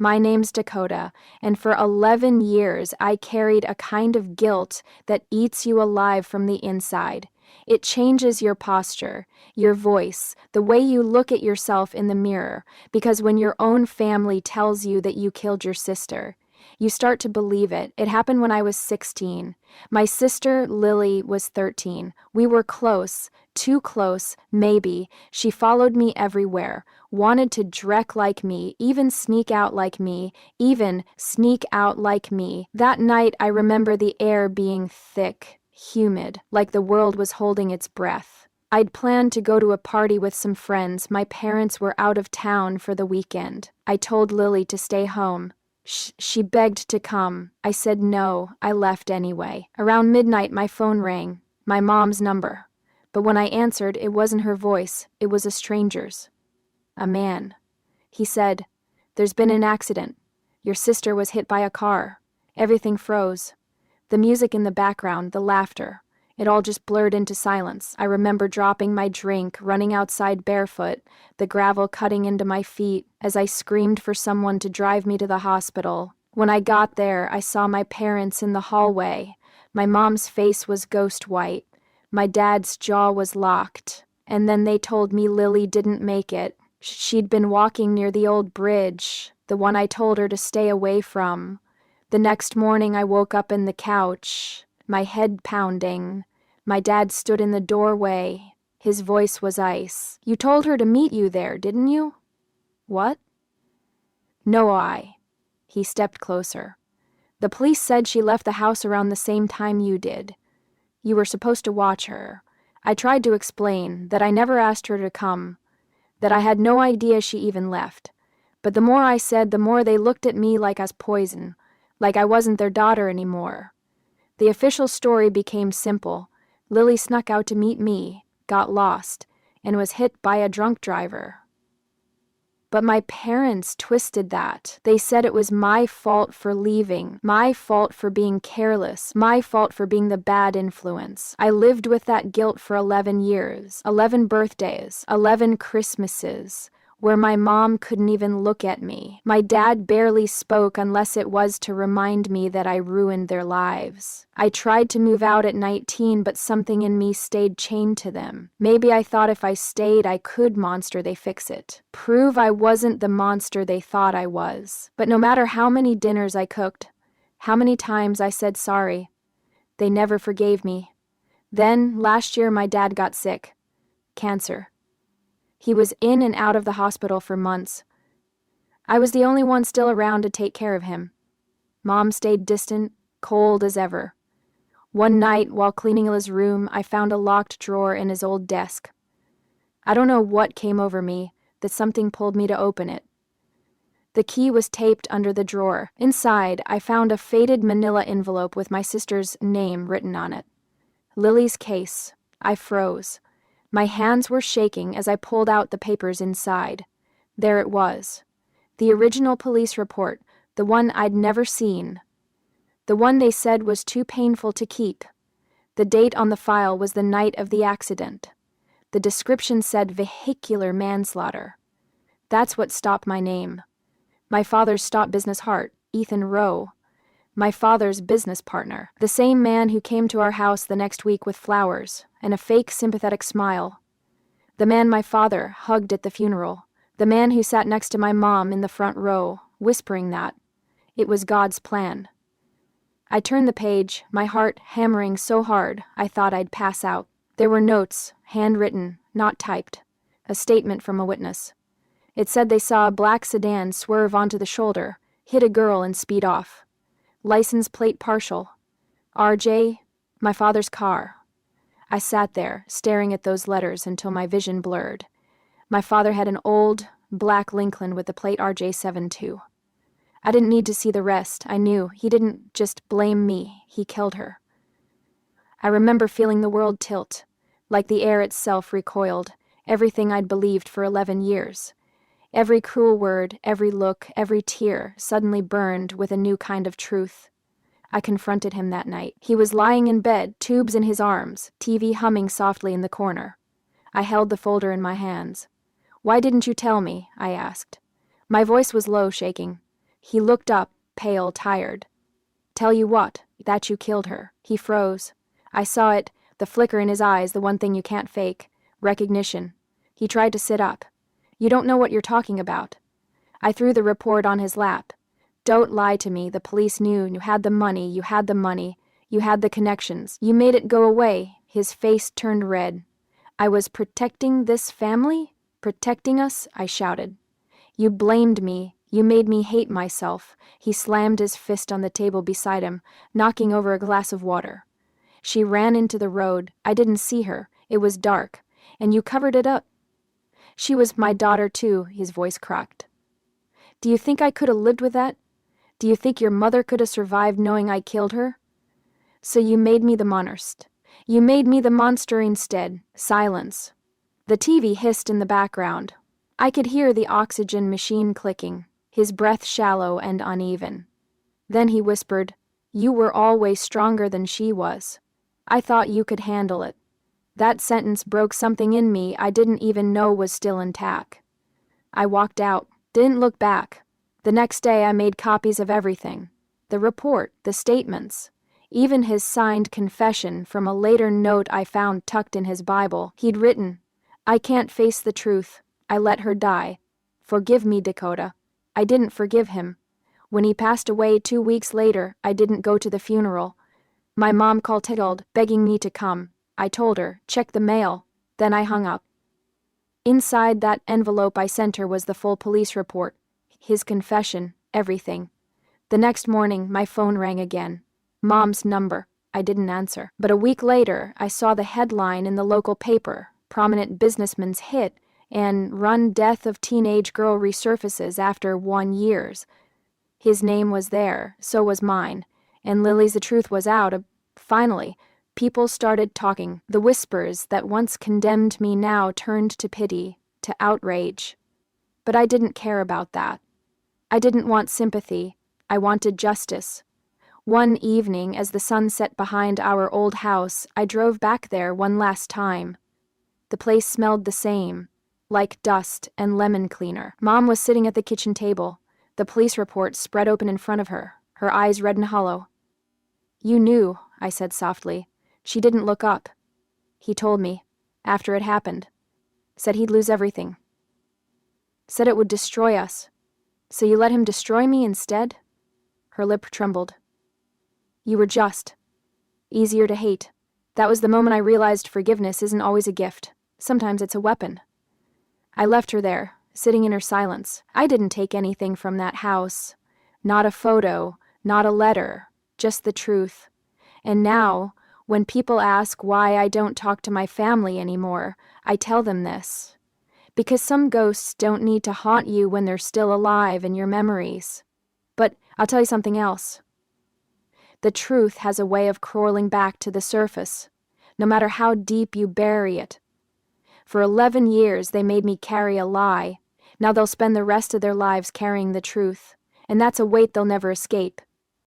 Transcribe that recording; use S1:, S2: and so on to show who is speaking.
S1: My name's Dakota, and for 11 years I carried a kind of guilt that eats you alive from the inside. It changes your posture, your voice, the way you look at yourself in the mirror, because when your own family tells you that you killed your sister, you start to believe it. It happened when I was 16. My sister, Lily, was 13. We were close, too close, maybe. She followed me everywhere, wanted to dreck like me, even sneak out like me. That night, I remember the air being thick, humid, like the world was holding its breath. I'd planned to go to a party with some friends. My parents were out of town for the weekend. I told Lily to stay home. She begged to come. I said no. I left anyway. Around midnight, my phone rang. My mom's number. But when I answered, it wasn't her voice. It was a stranger's. A man. He said, "There's been an accident. Your sister was hit by a car." Everything froze. The music in the background, the laughter. It all just blurred into silence. I remember dropping my drink, running outside barefoot, the gravel cutting into my feet as I screamed for someone to drive me to the hospital. When I got there, I saw my parents in the hallway. My mom's face was ghost white. My dad's jaw was locked. And then they told me Lily didn't make it. She'd been walking near the old bridge, the one I told her to stay away from. The next morning, I woke up in the couch, my head pounding. My dad stood in the doorway. His voice was ice. "You told her to meet you there, didn't you?" "What?" "No. He stepped closer. "The police said she left the house around the same time you did. You were supposed to watch her." I tried to explain that I never asked her to come, that I had no idea she even left. But the more I said, the more they looked at me like I was poison, like I wasn't their daughter anymore. The official story became simple. Lily snuck out to meet me, got lost, and was hit by a drunk driver. But my parents twisted that. They said it was my fault for leaving, my fault for being careless, my fault for being the bad influence. I lived with that guilt for 11 years, 11 birthdays, 11 Christmases, where my mom couldn't even look at me. My dad barely spoke unless it was to remind me that I ruined their lives. I tried to move out at 19, but something in me stayed chained to them. Maybe I thought if I stayed, I could monster they fix it. Prove I wasn't the monster they thought I was. But no matter how many dinners I cooked, how many times I said sorry, they never forgave me. Then, last year, my dad got sick. Cancer. He was in and out of the hospital for months. I was the only one still around to take care of him. Mom stayed distant, cold as ever. One night, while cleaning his room, I found a locked drawer in his old desk. I don't know what came over me, that something pulled me to open it. The key was taped under the drawer. Inside, I found a faded manila envelope with my sister's name written on it. Lily's case. I froze. My hands were shaking as I pulled out the papers inside. There it was. The original police report, the one I'd never seen. The one they said was too painful to keep. The date on the file was the night of the accident. The description said vehicular manslaughter. That's what stopped my name. My father's stop business heart, Ethan Rowe. My father's business partner, the same man who came to our house the next week with flowers and a fake sympathetic smile. The man my father hugged at the funeral. The man who sat next to my mom in the front row, whispering that it was God's plan. I turned the page, my heart hammering so hard I thought I'd pass out. There were notes, handwritten, not typed. A statement from a witness. It said they saw a black sedan swerve onto the shoulder, hit a girl and speed off. License plate partial. RJ, my father's car. I sat there, staring at those letters until my vision blurred. My father had an old, black Lincoln with the plate RJ72. I didn't need to see the rest. I knew he didn't just blame me, he killed her. I remember feeling the world tilt, like the air itself recoiled, everything I'd believed for 11 years. Every cruel word, every look, every tear suddenly burned with a new kind of truth. I confronted him that night. He was lying in bed, tubes in his arms, TV humming softly in the corner. I held the folder in my hands. "Why didn't you tell me?" I asked. My voice was low, shaking. He looked up, pale, tired. Tell you what, that you killed her. He froze. I saw it, the flicker in his eyes, the one thing you can't fake. Recognition. He tried to sit up. You don't know what you're talking about. I threw the report on his lap. Don't lie to me, the police knew. You had the money, you had the money. You had the connections. You made it go away. His face turned red. I was protecting this family? Protecting us? I shouted. You blamed me. You made me hate myself. He slammed his fist on the table beside him, knocking over a glass of water. She ran into the road. I didn't see her. It was dark. And you covered it up. She was my daughter too, his voice cracked. Do you think I could have lived with that? Do you think your mother could have survived knowing I killed her? So you made me the monster. You made me the monster instead. Silence. The TV hissed in the background. I could hear the oxygen machine clicking, his breath shallow and uneven. Then he whispered, You were always stronger than she was. I thought you could handle it. That sentence broke something in me I didn't even know was still intact. I walked out, didn't look back. The next day I made copies of everything. The report, the statements, even his signed confession from a later note I found tucked in his Bible. He'd written, I can't face the truth. I let her die. Forgive me, Dakota. I didn't forgive him. When he passed away 2 weeks later, I didn't go to the funeral. My mom called Tiggled, begging me to come. I told her, check the mail. Then I hung up. Inside that envelope I sent her was the full police report. His confession, everything. The next morning, my phone rang again. Mom's number. I didn't answer. But a week later, I saw the headline in the local paper. Prominent businessman's hit, and run death of teenage girl resurfaces after 1 year. His name was there, so was mine. And Lily's the truth was out. Finally, people started talking. The whispers that once condemned me now turned to pity, to outrage. But I didn't care about that. I didn't want sympathy. I wanted justice. One evening, as the sun set behind our old house, I drove back there one last time. The place smelled the same, like dust and lemon cleaner. Mom was sitting at the kitchen table, the police report spread open in front of her, her eyes red and hollow. You knew, I said softly. She didn't look up. He told me, after it happened. Said he'd lose everything. Said it would destroy us. So you let him destroy me instead? Her lip trembled. You were just. Easier to hate. That was the moment I realized forgiveness isn't always a gift. Sometimes it's a weapon. I left her there, sitting in her silence. I didn't take anything from that house. Not a photo, not a letter, just the truth. And now, when people ask why I don't talk to my family anymore, I tell them this. Because some ghosts don't need to haunt you when they're still alive in your memories. But I'll tell you something else. The truth has a way of crawling back to the surface, no matter how deep you bury it. For 11 years, they made me carry a lie. Now they'll spend the rest of their lives carrying the truth, and that's a weight they'll never escape.